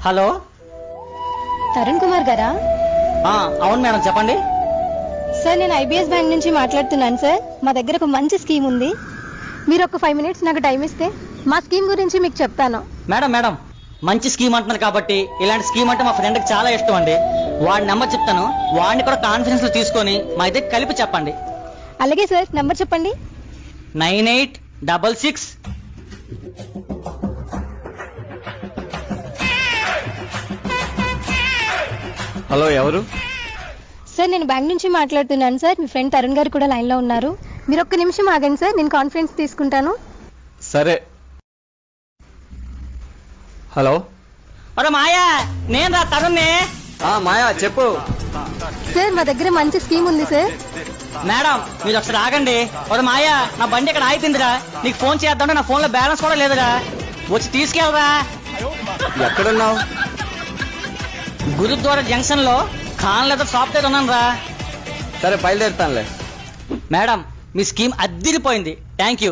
Hello. Tarun Kumar గారా? అవును madam, చెప్పండి. సార్, నేను ఐబిఎస్ బ్యాంక్ నుంచి మాట్లాడుతున్నాను సార్. మా దగ్గర ఒక మంచి స్కీమ్ ఉంది. మీరు ఒక 5 minutes నాకు టైం ఇస్తే మా స్కీమ్ గురించి మీకు చెప్తాను. మేడం మంచి స్కీమ్ అంటున్నారు కాబట్టి, ఇలాంటి స్కీమ్ అంటే మా ఫ్రెండ్కి చాలా ఇష్టం అండి. వాడి నెంబర్ చెప్తాను, వాడిని కూడా కాన్ఫిడెన్స్ లో తీసుకొని మా ఇద్దరికి కలిపి చెప్పండి. అలాగే సార్, నంబర్ చెప్పండి. 9866. హలో, ఎవరు? సార్, నేను బ్యాంక్ నుంచి మాట్లాడుతున్నాను సార్. మీ ఫ్రెండ్ తరుణ్ గారు కూడా లైన్ లో ఉన్నారు. మీరు ఒక్క నిమిషం ఆగండి సార్, నేను కాన్ఫరెన్స్ తీసుకుంటాను. సరే. హలో. అరే మాయా, నేను రా తరుణ్ని. మాయా, చెప్పు. సార్, మా దగ్గర మంచి స్కీమ్ ఉంది సార్. మేడం మీరు ఒకసారి ఆగండి. ఒరే మాయా, నా బండి ఇక్కడ ఆగిపోయిందిరా. నీకు ఫోన్ చేద్దామంటే నా ఫోన్ లో బ్యాలెన్స్ కూడా లేదురా. వచ్చి తీసుకెళ్ళరా. ఎక్కడున్నావు? గురుద్వారా జంక్షన్ లో ఖాన్ లెదర్ షాప్ దగ్గర ఉన్నాను రా. సరే, బయలుదేరుతానులే. మేడం మీ స్కీమ్ అద్దిరిపోయింది. Thank you.